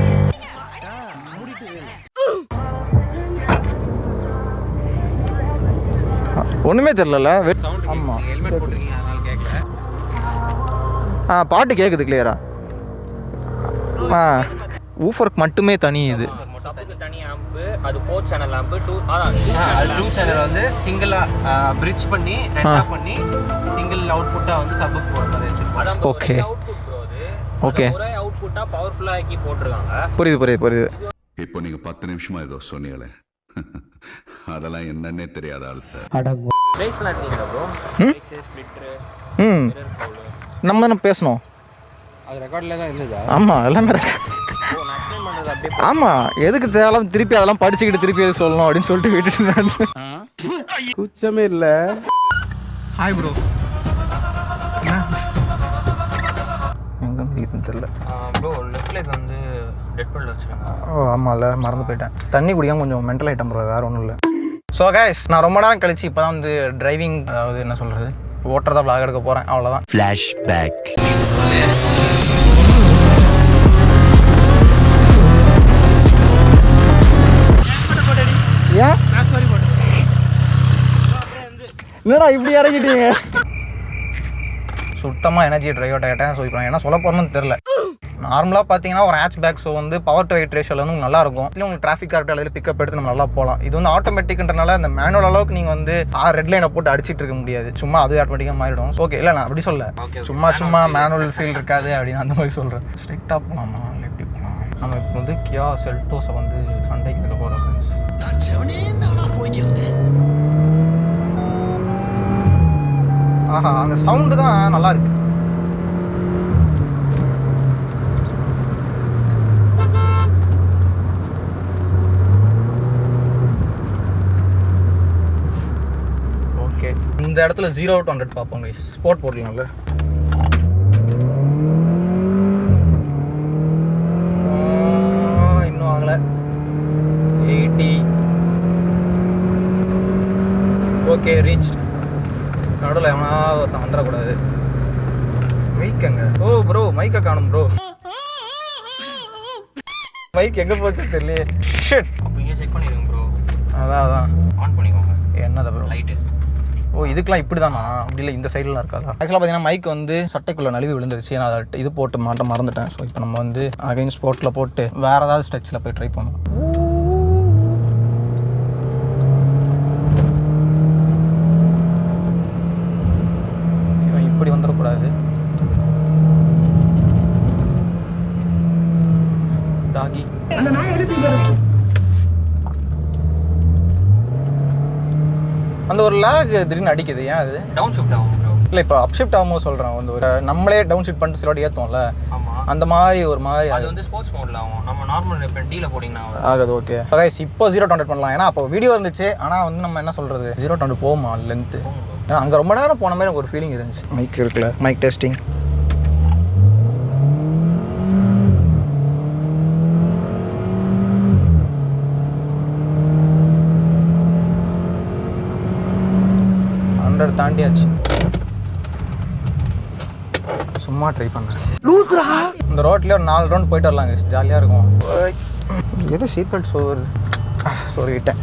ஒன்றுமே தெரியல. ஆமாம், ஹெல்மெட் போட்டிருக்கீங்க அதனால கேட்கல. பாட்டு கேட்குது கிளியரா? ஊஃபருக்கு மட்டுமே தனி இது. சப்புக்கு தனி ஆம்பு, அது 4 channel ஆம்பு. 2 சேனல் வந்து சிங்கிளாக பிரிட்ஜ் பண்ணி ரெண்டாக பண்ணி சிங்கிள் அவுட்புட்டாக வந்து சப்புக்கு போகிற மாதிரி வச்சுருக்கோம். Okay output bro. அது ஓகே, ஒரே அவுட்புட்டாக பவர்ஃபுல்லாக ஆக்கி போட்டிருக்காங்க. புரியுது. இப்போ நீங்க 10 நிமிஷமா ஏதோ சொன்னீங்களே, அதெல்லாம் என்னன்னே தெரியாத ஆள் சார். பிரேக்ஸ்லாம் எடுத்தீங்களா ப்ரோ? பிரேக்ஸ், ஸ்ப்ளிட்டர், மிரர் பவுல் நம்ம என்ன பேசணும்? அது ரெக்கார்டில் தான் இருந்ததா? ஆமாம் எல்லாமே நான் எக்ஸ்பிளைன் பண்ணுறது அப்படியே. ஆமாம், எதுக்கு தேவையில்லாம் திருப்பி அதெல்லாம் படிச்சுக்கிட்டு திருப்பி எதுக்கு சொல்லணும் அப்படின்னு சொல்லிட்டு விட்டுட்டு குச்சமே இல்லை. Hi bro. எங்கே இதுன்னு தெரியல ப்ரோ லெஃப்ட்ல வந்து டெட்பூல் வச்சுருங்க. ஓ ஆமாம்ல, மறந்து போயிட்டேன். தண்ணி குடிக்காம கொஞ்சம் மென்டல் ஐட்டம் ப்ரோ, வேறு ஒன்றும் இல்லை. ஸோ கைஸ், நான் ரொம்ப நேரம் கழிச்சு இப்போ தான் வந்து டிரைவிங், அதாவது என்ன சொல்கிறது, ஓட்டுறதா vlog எடுக்க போகிறேன், அவ்வளோதான். Flashback. ஏன் என்னடா இப்படி இறங்கிட்டீங்க? சுத்தமாக எனர்ஜி ட்ரைவ் ஆகிட்டேன். ஸோ இப்போ நான் என்ன சொல்ல போகிறேன்னு தெரில. நார்மலாக பார்த்தீங்கன்னா ஒரு ஹேட்ச் பேக் ஸோ வந்து பவர் டு வெயிட் ரேஷியோவில் வந்து நல்லா இருக்கும். இல்லை உங்களுக்கு டிராஃபிக் கரெக்டாக அதில் பிக்கப் எடுத்து நம்ம நல்லா போகலாம். இது வந்து ஆட்டோமேட்டிக்ன்றனால இந்த மேனுவல் அளவுக்கு நீங்கள் வந்து ரெட் லைனை போட்டு அடிச்சிட்டு இருக்க முடியாது. சும்மா அது ஆட்டோமேட்டிக்காக மாறிடும். ஓகே, இல்லை நான் அப்படி சொல்ல, சும்மா மேனுவல் ஃபீல் இருக்காது அப்படின்னு அந்த மாதிரி சொல்கிறேன். ஸ்ட்ரிக்டாக போகலாமா இல்லை எப்படி போகலாம்? நம்ம இப்போ வந்து கியா செல்டோஸை வந்து சண்டைக்கு எடுக்க போகிறோம் ஃப்ரெண்ட்ஸ். ஆஹா, அந்த சவுண்டு தான் நல்லா இருக்கு. ஓகே, இந்த இடத்துல 0 to 100 பார்ப்போம் கைஸ். ஸ்போர்ட் போடலாம்ல. இன்னும் ஆகலை. 80. Okay, reach. நடுவில் எவனா ஒருத்தன் வந்துடக்கூடாது. மைக்கங்க? ஓ ப்ரோ, மைக்கை காணும் ப்ரோ. மைக் எங்கே போச்சு தெரியல. ஷிட். அப்போ இங்கே செக் பண்ணிடுங்க ப்ரோ. அதான் ஆன் பண்ணிக்கோங்க. என்னது ப்ரோ? லைட்டு. ஓ, இதுக்கெலாம் இப்படி தானா? அப்படி இல்லை, இந்த சைட்லாம் இருக்காதா? ஆக்சுவலாக பார்த்தீங்கன்னா மைக் வந்து சட்டைக்குள்ளே நழுவி விழுந்துருச்சு. நான் அதை இது போட்டு மாட்ட மறந்துட்டேன். ஸோ இப்போ நம்ம வந்து அகைன் ஸ்போர்ட்டில் போட்டு வேறு ஏதாவது ஸ்ட்ரெச்சில் போய் ட்ரை பண்ணுவோம். இப்படி வந்துடக்கூடாது. டாகி அந்த ஒரு லேக் திடீர்னு அடிக்குது. ஏன் அது டவுன் ஷிஃப்ட் ஆகும் ப்ரோ. இல்லை, இப்போ அப் ஷிஃப்ட் ஆகும்போது சொல்கிறேன். வந்து ஒரு நம்மளே டவுன் ஷிஃப்ட் பண்ணிட்டு சிலோட ஏற்றுவோம்ல, ஆமாம், அந்த மாதிரி ஒரு மாதிரி அது வந்து ஸ்போர்ட்ஸ் மோடில் ஆகும். நம்ம நார்மல் இப்போ டீல போட்டிங்கன்னா ஆகுது. ஓகே கைஸ், இப்போ 0 to 100 பண்ணலாம். ஏன்னா அப்போ வீடியோ இருந்துச்சு. ஆனால் வந்து நம்ம என்ன சொல்கிறது, 0 to 100 போகுமா லென்த்து? ஏன்னா அங்கே ரொம்ப நேரம் போன மாதிரி ஒரு ஃபீலிங் இருந்துச்சு. மைக் இருக்குல்ல, மைக் டெஸ்டிங். தாண்டியாச்சு. சும்மா ட்ரை பண்ணுறேன். இந்த ரோட்லேயே ஒரு 4 ரவுண்ட் போயிட்டு வரலாங்க, ஜாலியாக இருக்கும். எது சீட் பெல்ட் வருது? சொல்லிட்டேன்.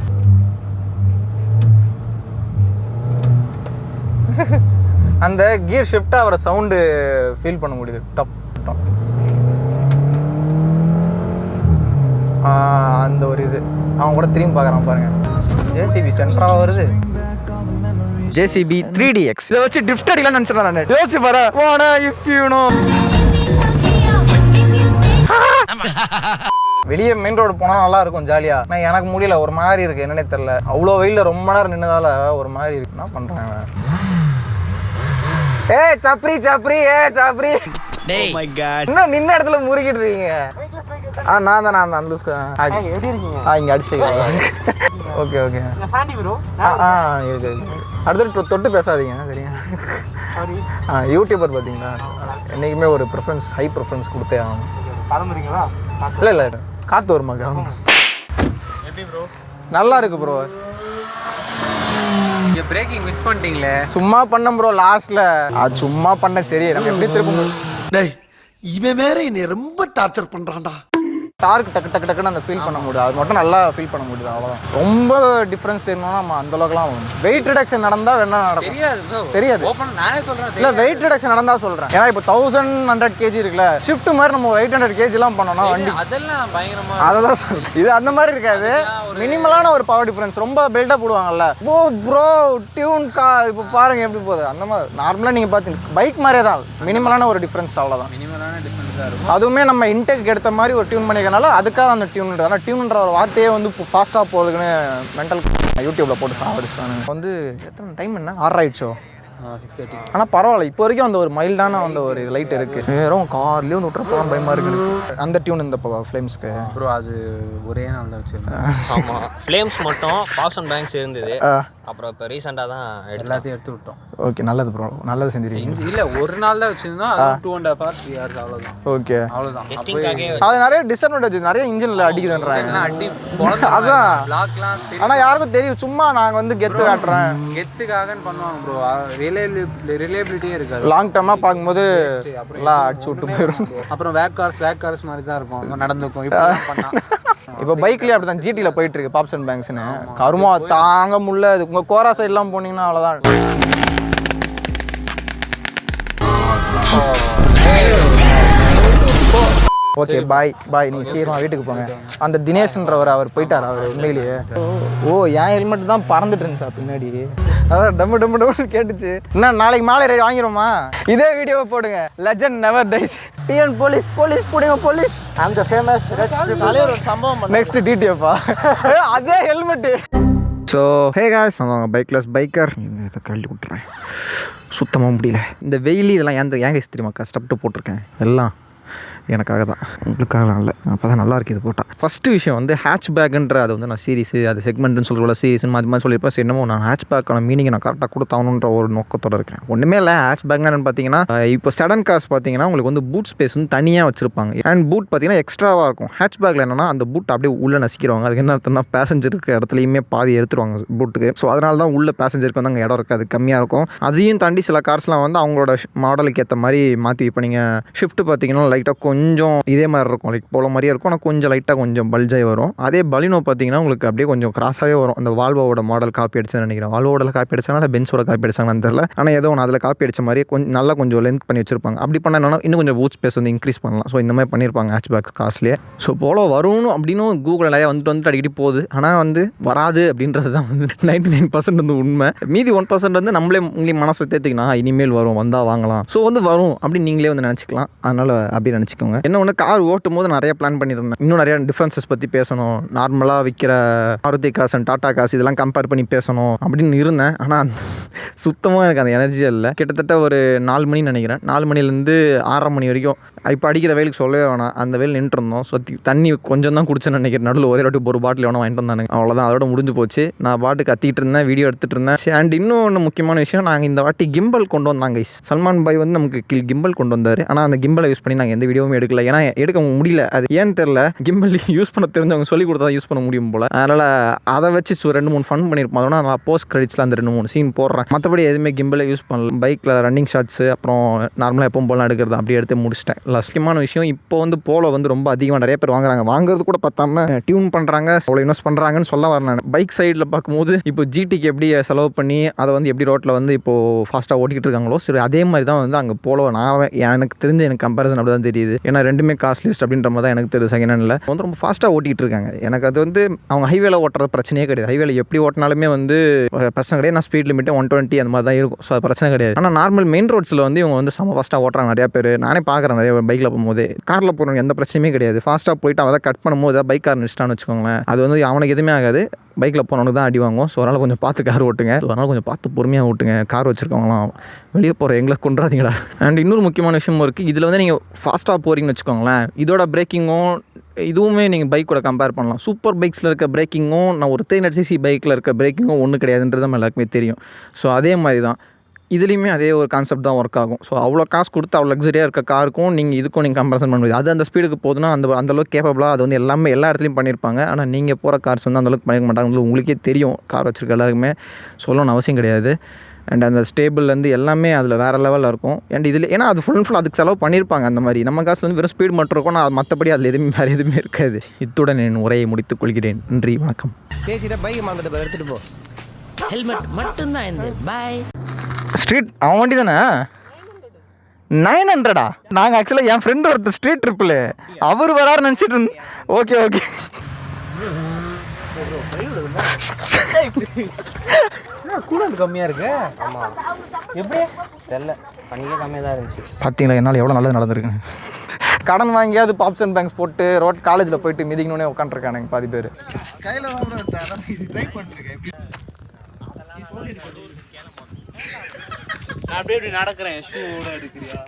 அந்த கியர் ஷிஃப்ட் ஆகிற சவுண்டு ஃபீல் பண்ண முடியுது. டப் டப். அந்த ஒரு இது அவன் கூட திரும்பி பார்க்குறான் பாருங்க. ஜேசிபி சென்டராக வருது. JCB 3DX இதை வச்சு ட்ரிஃப்ட் அடிக்கலாம்னு நினச்சிடலாம். நான் யோசிச்சு பாரு. போனா இஃப் யூ நோ. வெளியே மெயின் ரோடு போனால் நல்லா இருக்கும் ஜாலியாக. நான் எனக்கு முடியல, ஒரு மாதிரி இருக்குது, என்னன்னே தெரில. அவ்வளோ வெயிலில் ரொம்ப நேரம் நின்னதால ஒரு மாதிரி இருக்கு. என்ன பண்ணுறாங்க? சப்ரி என்ன நின்ன இடத்துல முறுக்கிட்டு இருக்கீங்க? நான் தான் லூஸ்க்கு எப்படி இருக்கீங்க? இங்கே அடிச்சுக்கலாம். ஓகே இருக்கு. அடுத்து தொட்டு பேசாதீங்க சரியா? யூடியூபர் பார்த்தீங்களா, என்றைக்குமே ஒரு ப்ரிஃபரன்ஸ், ஹை ப்ரிஃபரன்ஸ் கொடுத்தே ஆகணும். இல்லை காற்று வருமா? எப்படி ப்ரோ? நல்லா இருக்கு ப்ரோ. இங்கே பிரேக்கிங் மிஸ் பண்ணிட்டீங்களே. சும்மா பண்ண ப்ரோ, லாஸ்ட்ல அது சும்மா பண்ண. சரி, நம்ம எப்படி திரும்ப? டேய், இவன் வேற என்னை ரொம்ப டார்ச்சர் பண்றான்டா. டார்க் டக்குன்னு அந்த ஃபீல் பண்ண முடியாது. அது மட்டும் நல்லா ஃபீல் பண்ண முடியுது, அவ்வளோதான். ரொம்ப டிஃப்ரென்ஸ் தெரியணும்னா நம்ம அந்த அளவுக்குலாம் வெயிட் ரிடக்ஷன் நடந்தால் வேணா நடக்கும். தெரியாது. நானே சொல்கிறேன். இல்லை, வெயிட் ரிடக்ஷன் நடந்தால் சொல்கிறேன். ஏன்னா இப்போ 1100 kg இருக்குல்ல, ஷிஃப்ட் மாதிரி நம்ம 800 kgலாம் பண்ணோம்னா வண்டி அதெல்லாம் பயங்கரமாக. அதை தான் சொல்கிறேன். இது அந்த மாதிரி இருக்காது. மினிமலான ஒரு பவர் டிஃப்ரென்ஸ். ரொம்ப பில்டப் போடுவாங்கல்ல, ப்ரோ டியூன் கார் இப்போ பாருங்கள் எப்படி போகுது. அந்த மாதிரி நார்மலாக நீங்கள் பார்த்தீங்க பைக் மாதிரியே தான், மினிமலான ஒரு டிஃப்ரென்ஸ், அவ்வளோதான். மினிமலான டிஃப்ரென்ஸாக இருக்கும். அதுவுமே நம்ம இன்டெக் எடுத்த மாதிரி ஒரு டியூன் பண்ணிக்கிறனால அதுக்காக அந்த டியூன்ன்ற. ஆனால் டியூன்ன்ற ஒரு வார்த்தையே வந்து இப்போ ஃபாஸ்ட்டாக போகிறதுக்குன்னு மென்டல் யூடியூப்பில் போட்டு சாப்பிடுச்சிட்டாங்க. வந்து எத்தனை டைம் என்ன 6 ஆயிடுச்சோ? 6:30. ஆனால் பரவாயில்ல, இப்போ வரைக்கும் அந்த ஒரு மைல்டான அந்த ஒரு லைட் இருக்குது. வெறும் கார்லேயே வந்து விட்டுறப்போலாம் பயமாக இருக்குது. அந்த டியூன் இந்த ஃப்ளேம்ஸ்க்கு ப்ரோ அது ஒரே நாள் தான் வச்சுருந்தேன். ஆமாம், ஃப்ளேம்ஸ் மட்டும் பாப்ஸ் அண்ட் பேங்க்ஸ் இருந்தது. அப்புறம் இப்போ ரீசெண்டாக தான் எல்லாத்தையும் எடுத்து விட்டோம். ஓகே நல்லது ப்ரோ, நல்லது செஞ்சிருக்கீங்க. இல்லை ஒரு நாள் தான் வச்சுருந்தோம், 2.5 hours 3 hours அவ்வளோதான். ஓகே அவ்வளோதான். அது நிறைய டிஸ்அட்வான்டேஜ், நிறைய இன்ஜினில் அடிக்குதுன்றாங்க. அடி அதான் பிளாக்லாம் ஆனால் யாருக்கும் தெரியும், சும்மா நாங்கள் வந்து கெத்து காட்டுறேன் கெத்துக்காகன்னு பண்ணுவாங்க ப்ரோ. ரிலேபிலிட்டியே இருக்காது. லாங் டர்மாக பார்க்கும்போது எல்லாம் அடிச்சு விட்டு போயிடும். அப்புறம் வேக் கார்ஸ் மாதிரி தான் இருக்கும், நடந்துக்கும். இப்போ பண்ணா இப்போ பைக்லேயே அப்படி தான் ஜிடியில் போயிட்டு இருக்கு பாப்ஸ் அண்ட் பேங்க்ஸ்னு. கருமா தாங்க முடியல. அது உங்கள் கோரா சைட்லாம் போனீங்கன்னா அவ்வளோதான். ஓகே பாய் பாய், நீங்கள் சீக்கிரமாக வீட்டுக்கு போங்க. அந்த தினேஷ்ன்றவர் அவர் போயிட்டார், அவர் உண்மையிலேயே. ஓ என் ஹெல்மெட் தான் பறந்துட்டு இருந்துச்சா பின்னாடி, அதான் டம்மு டம்மு டம்னு கேட்டுச்சு. என்ன நாளைக்கு மாலை ரெடி வாங்கிடுவோமா? இதே வீடியோவை போடுங்க, legend never dies. TN police police போடுங்க போலீஸ். அந்த ஃபேமஸ் ஒரு சம்பவம் நெக்ஸ்ட் டிடிஎஃப்பா அதே ஹெல்மெட்டு. ஸோ ஹே காய்ஸ், நான் பைக்லெஸ் பைக்கர். இதை கழட்டி விட்டுறேன், சுத்தமாக முடியல. இந்த வெயில் இதெல்லாம் ஏன் கைஸ் தெரியுமா கஷ்டப்பட்டு போட்டிருக்கேன்? எல்லாம் எனக்காக தான், உங்களுக்காக இல்லை. அப்போ தான் நல்லா இருக்குது இது போட்டால். ஃபஸ்ட்டு விஷயம் வந்து ஹேட்ச் பேக்குன்ற, அது வந்து நான் சீரிஸு அது செக்மெண்ட்னு சொல்கிறோம்ல, சீரிஸ்னு மாதிரி மாதிரி சொல்லியிருப்பேன். சரி என்னமோ நான் ஹேட்ச் பேக்கான மீனிங்கை நான் கரெக்டாக கொடுத்தாகணுன்ற ஒரு நோக்கத்தோடு இருக்கேன். ஒன்றுமே இல்லை. ஹேட்ச் பேக்னா என்னென்னு பார்த்தீங்கன்னா, இப்போ சடன் கார்ஸ் பார்த்தீங்கன்னா உங்களுக்கு வந்து பூட் ஸ்பேஸ் வந்து தனியாக வச்சுருப்பாங்க. அண்ட் பூட் பார்த்தீங்கன்னா எக்ஸ்ட்ராவாக இருக்கும். ஹேட்ச் பேக்கில் என்னென்னா அந்த பூட் அப்படியே உள்ளே நசிக்கிறவாங்க. அதுக்கு என்ன அர்த்தம்னா பேசஞ்சர் இருக்கிற இடத்துலையுமே பாதி எடுத்துருவாங்க பூட்டுக்கு. ஸோ அதனால தான் உள்ள பேசஞ்சருக்கு வந்து அங்கே இடம் இருக்காது, கம்மியாக இருக்கும். அதையும் தாண்டி சில கார்ஸ்லாம் வந்து அவங்களோட மாடலுக்கு ஏற்ற மாதிரி மாற்றி. இப்போ நீங்கள் ஷிஃப்ட் பார்த்தீங்கன்னா லைட்டாக கொஞ்சம் இதே மாதிரி இருக்கும், லைக் போல மாதிரியே இருக்கும், ஆனால் கொஞ்சம் லைட்டாக கொஞ்சம் பல்ஜாகி வரும். அதே பலினோ பார்த்தீங்கன்னா உங்களுக்கு அப்படியே கொஞ்சம் கிராஸாகவே வரும். அந்த வால்வோட மாடல் காப்பி அடிச்சுன்னு நினைக்கிறேன். வால்வோட காப்பி அடிச்சாங்கன்னா இல்லை பென்ஸோட காப்பி அடிச்சாங்கன்னு தெரியல, ஆனால் ஏதோ ஒன்று அதில் காப்பி அடிச்ச மாதிரியே நல்லா கொஞ்சம் லென்த் பண்ணி வச்சிருப்பாங்க. அப்படி பண்ணால் என்னன்னா இன்னும் கொஞ்சம் பூட் ஸ்பேஸ் வந்து இன்க்ரீஸ் பண்ணலாம். ஸோ இந்த மாதிரி பண்ணியிருப்பாங்க ஹேட்ச் பேக் கார்ஸ்லேயே. ஸோ போல வரும்னு அப்படின்னு கூகுள் நிறையா வந்துட்டு அடிக்கடி போகுது, ஆனால் வந்து வராது அப்படின்றது தான் வந்து 99% வந்து உண்மை. மீதி 1% வந்து நம்மளே உங்களுக்கு மனசை தேர்த்திக்கணும், இனிமேல் வரும், வந்தால் வாங்கலாம். ஸோ வந்து வரும் அப்படின்னு நீங்களே வந்து நினச்சிக்கலாம். அதனால் அப்படி நினச்சிக்கோங்க. என்ன ஒன்று, கார் ஓட்டும் போது நிறைய பிளான் பண்ணியிருந்தேன். இன்னும் நிறைய டிஃபரன்சஸ் பற்றி பேசணும், நார்மலாக விற்கிற மாருதி காசு அண்ட் டாடா காசு இதெல்லாம் கம்பேர் பண்ணி பேசணும் அப்படின்னு இருந்தேன். ஆனால் சுத்தமாக எனக்கு அந்த எனர்ஜியே இல்லை. கிட்டத்தட்ட ஒரு 4 மணி நினைக்கிறேன், 4 மணிலேருந்து 6:30 மணி வரைக்கும். இப்போ அடிக்கிற வெயிலுக்கு சொல்லவே வேணாம், அந்த வெயில் நின்றுருந்தோம். ஸோ தண்ணி கொஞ்சம் தான் குடிச்சேன்னு நினைக்கிறேன். நடுவில் ஒரே வாட்டி ஒரு பாட்டில் வேணும் வாங்கிட்டு வந்தானுங்க, அவ்வளோதான். அதோட முடிஞ்சு போச்சு. நான் பாட்டு கத்திட்டு இருந்தேன், வீடியோ எடுத்துகிட்டு இருந்தேன். அண்ட் இன்னொன்று முக்கியமான விஷயம், நாங்கள் இந்த வாட்டி கிம்பல் கொண்டு வந்தாங்க. சல்மான் பாய் வந்து நமக்கு கிம்பல் கொண்டு வந்தார். ஆனால் அந்த கிம்பலை யூஸ் பண்ணி நாங்கள் எந்த வீடியோவும் எடுக்கல, ஏன்னா எடுக்க முடியல. அது ஏன்னு தெரில, கிம்பல் யூஸ் பண்ண தெரிஞ்சவங்க சொல்லி கொடுத்தா யூஸ் பண்ண முடியும் போல். அதனால் அதை வச்சு 2-3 ஃபன் பண்ணியிருப்போம். அதனால் நான் போஸ்ட் கிரெடிட்ஸில் அந்த 2-3 சீன் போடுறேன். மற்றபடி எதுவுமே கிம்பலை யூஸ் பண்ணல. பைக்கில் ரன்னிங் ஷாட்ஸு அப்புறம் நார்மலாக எப்பவும் போலாம் எடுக்கிறது அப்படியே எடுத்து முடிச்சிட்டேன். முக்கியமான விஷயம், இப்போ வந்து போலோ வந்து ரொம்ப அதிகமாக நிறைய பேர் வாங்குறது கூட பார்த்தாம டியூன் பண்ணுறாங்க, அவ்வளோ இன்வெஸ்ட் பண்ணுறாங்கன்னு சொல்ல வரேன் நான். பைக் சைடில் பார்க்கும்போது இப்போ ஜிடிக்கு எப்படி செலவு பண்ணி அதை வந்து எப்படி ரோட்டில் வந்து இப்போது ஃபாஸ்ட்டாக ஓட்டிக்கிட்டு இருக்காங்களோ, சரி அதே மாதிரி தான் வந்து அங்கே போலோ எனக்கு தெரிஞ்ச எனக்கு கம்பேரிசன் அப்படி தான் தெரியுது. ஏன்னா ரெண்டுமே காஸ்ட்லிஸ்ட் அப்படின்ற மாதிரி தான் எனக்கு தெரியுது. செகண்ட் ஹேண்டில் வந்து ரொம்ப ஃபாஸ்ட்டாக ஓட்டிகிட்டு இருக்காங்க. எனக்கு அது வந்து அவங்க ஹைவேல ஓட்டுறது பிரச்சனையே கிடையாது. ஹைவேல எப்படி ஓட்டினாலுமே வந்து பிரச்சனை கிடையாது. நான் ஸ்பீட் லிமிட்டு 120 அந்த மாதிரி தான் இருக்கும். ஸோ அது பிரச்சனை கிடையாது. ஆனால் நார்மல் மெயின் ரோட்ஸில் வந்து இவங்க வந்து செம ஃபாஸ்ட்டாக ஓட்டுறாங்க நிறையா பேர். நானே பார்க்குறேன் நிறைய பைக்கில் போகும்போது. காரில் போகிறவங்க எந்த பிரச்சனையுமே கிடையாது. ஃபாஸ்ட்டாக போயிட்டு அவன் கட் பண்ணும்போது பைக் கார் நிறுத்தான்னு வச்சுக்கோங்களேன், அது வந்து அவனுக்கு எதுவுமே ஆகாது. பைக்கில் போனவனுக்கு தான் அடி வாங்கும். ஸோ அதனால் கொஞ்சம் பார்த்து கார் ஓட்டுங்க. ஸோ அதனால் கொஞ்சம் பார்த்து பொறுமையாக ஓட்டுங்க. கார் வச்சுருக்கவங்களாம் வெளியே போகிற எங்களை கொண்டுறாதீங்களா. அண்ட் இன்னொரு முக்கியமான விஷயமும் இருக்குது. இதில் வந்து நீங்கள் ஃபாஸ்ட்டாக போகிறீங்கன்னு வச்சுக்கோங்களேன், இதோட பிரேக்கிங்கும் இதுவுமே நீங்கள் பைக் கூட கம்பேர் பண்ணலாம். சூப்பர் பைக்ஸில் இருக்க பிரேக்கிங்கும் நான் ஒரு 300cc பைக்கில் இருக்க பிரேக்கிங்கும் ஒன்றும் கிடையாதுன்றது நம்ம எல்லாருக்குமே தெரியும். ஸோ அதே மாதிரி தான் இதுலேயுமே அதே ஒரு கான்செப்ட் தான் ஒர்க் ஆகும். ஸோ அவ்வளோ காசு கொடுத்து அவ்வளோ லக்ஸரியாக இருக்க காருக்கும் இதுக்கும் நீங்கள் கம்பேரிசன் பண்ண முடியாது. அது அந்த ஸ்பீடுக்கு போதுன்னா அந்தளவுக்கு கேப்பபிளாக அது வந்து எல்லா இடத்துலையும் பண்ணியிருப்பாங்க. ஆனால் நீங்கள் போகிற கார்ஸ் வந்து அந்தளவுக்கு பண்ணிக்க மாட்டாங்க. உங்களுக்கே தெரியும், கார் வச்சுருக்க எல்லாருக்குமே சொல்லணும்னு அவசியம் கிடையாது. அண்ட் அந்த ஸ்டேபிள்லேருந்து எல்லாமே அதில் வேறு லெவலில் இருக்கும். அண்ட் இதில் ஏன்னா அது ஃபுல் அதுக்கு செலவு பண்ணியிருப்பாங்க. அந்த மாதிரி நம்ம காசில் வந்து வெறும் ஸ்பீட் மட்டும் இருக்கும், ஆனால் மற்றபடி அதில் எதுவுமே வேறு எதுவுமே இருக்காது. இத்துடன் என் உரையை முடித்துக் கொள்கிறேன். நன்றி, வணக்கம். பேசிட்டா பைக் மாந்துட்டு எடுத்துட்டு போ. ஹெல்மெட் மட்டும்தான் இந்த பாய். ஸ்ட்ரீட் அவன் வண்டி தானே 900. நாங்கள் ஆக்சுவலாக என் ஃப்ரெண்டு ஒருத்தர் ஸ்ட்ரீட் ட்ரிப்பில் அவர் வராரு நினச்சிட்டு இருந்தேன். ஓகே கூட கம்மியாக இருக்கு. ஆமாம், எப்படி தெரியல, பண்ணிக்க கம்மியாக தான் இருந்துச்சு. பார்த்தீங்களா என்னால் எவ்வளோ நல்லது நடந்திருக்கு. கடன் வாங்கியாவது பாப்ஸ் அண்ட் பேங்க்ஸ் போட்டு காலேஜில் போயிட்டு மிதிக்கணுன்னே உட்காந்துருக்கானுங்க பாதி பேர். கையில் ட்ரை பண்ணிருக்கேன். நான் அப்படியே இப்படி நடக்கிறேன், ஷூவோட எடுக்கிறியா?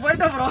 போயிட்டேன் ப்ரோ.